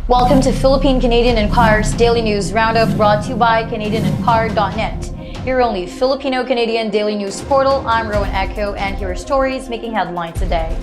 Welcome to Philippine Canadian Enquirer's Daily News Roundup, brought to you by CanadianEnquirer.net, your only Filipino-Canadian daily news portal. I'm Rowan Echo, and here are stories making headlines today.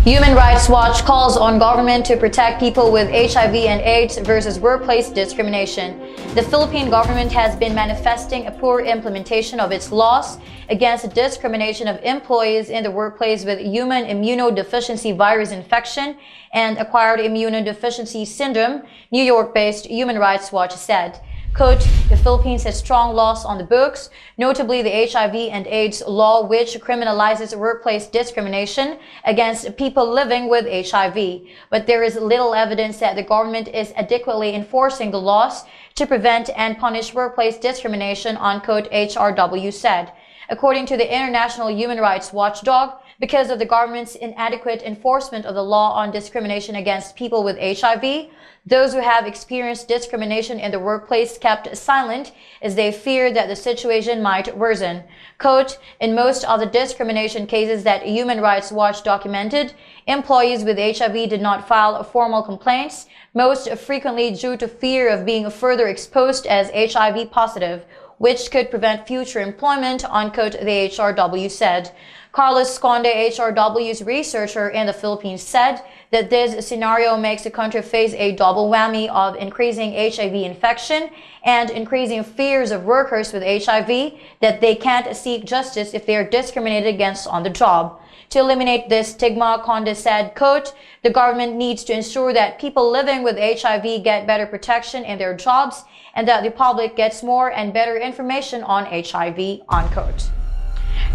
Human Rights Watch calls on government to protect people with HIV and AIDS versus workplace discrimination. The Philippine government has been manifesting a poor implementation of its laws against discrimination of employees in the workplace with human immunodeficiency virus infection and acquired immunodeficiency syndrome, New York-based Human Rights Watch said. Quote, the Philippines has strong laws on the books, notably the HIV and AIDS law, which criminalizes workplace discrimination against people living with HIV. But there is little evidence that the government is adequately enforcing the laws to prevent and punish workplace discrimination, unquote, HRW said. According to the International Human Rights Watchdog, because of the government's inadequate enforcement of the law on discrimination against people with HIV, those who have experienced discrimination in the workplace kept silent as they feared that the situation might worsen. Quote, in most of the discrimination cases that Human Rights Watch documented, employees with HIV did not file formal complaints, most frequently due to fear of being further exposed as HIV positive, which could prevent future employment, unquote, the HRW said. Carlos Conde, HRW's researcher in the Philippines, said that this scenario makes the country face a double whammy of increasing HIV infection and increasing fears of workers with HIV that they can't seek justice if they are discriminated against on the job. To eliminate this stigma, Conde said, quote, the government needs to ensure that people living with HIV get better protection in their jobs and that the public gets more and better information on HIV, unquote.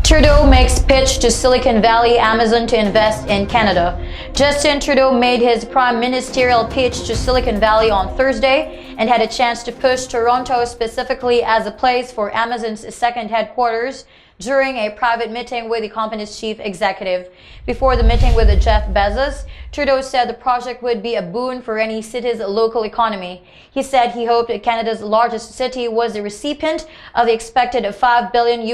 Trudeau makes pitch to Silicon Valley Amazon to invest in Canada. Justin Trudeau made his prime ministerial pitch to Silicon Valley on Thursday and had a chance to push Toronto specifically as a place for Amazon's second headquarters during a private meeting with the company's chief executive. Before the meeting with Jeff Bezos, Trudeau said the project would be a boon for any city's local economy. He said he hoped Canada's largest city was the recipient of the expected $5 billion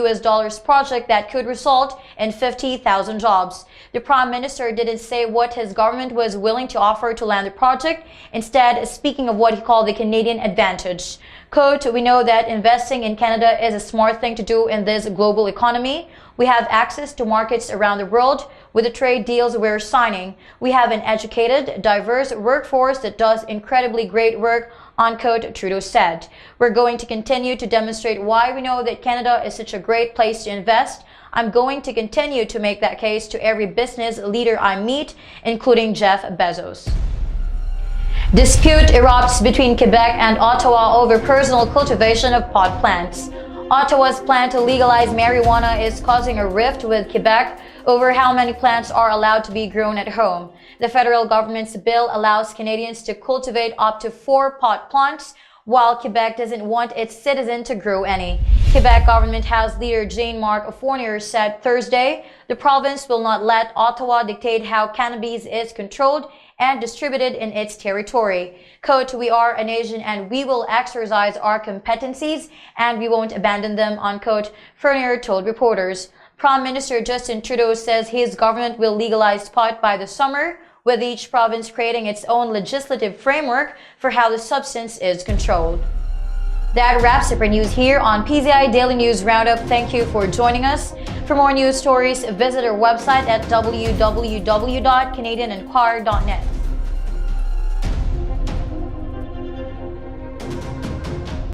project that could result in 50,000 jobs. The Prime Minister didn't say what his government was willing to offer to land the project, instead speaking of what he called the Canadian advantage. Quote, we know that investing in Canada is a smart thing to do in this global economy. We have access to markets around the world with the trade deals we're signing. We have an educated, diverse workforce that does incredibly great work, unquote, Trudeau said. We're going to continue to demonstrate why we know that Canada is such a great place to invest. I'm going to continue to make that case to every business leader I meet, including Jeff Bezos. Dispute erupts between Quebec and Ottawa over personal cultivation of pot plants. Ottawa's plan to legalize marijuana is causing a rift with Quebec over how many plants are allowed to be grown at home. The federal government's bill allows Canadians to cultivate up to 4 pot plants, while Quebec doesn't want its citizens to grow any. Quebec Government House leader Jean-Marc Fournier said Thursday the province will not let Ottawa dictate how cannabis is controlled and distributed in its territory. Quote, we are a nation and we will exercise our competencies and we won't abandon them, unquote, Fournier told reporters. Prime Minister Justin Trudeau says his government will legalize pot by the summer, with each province creating its own legislative framework for how the substance is controlled. That wraps up our news here on PZI Daily News Roundup. Thank you for joining us. For more news stories, visit our website at www.canadianenquirer.net.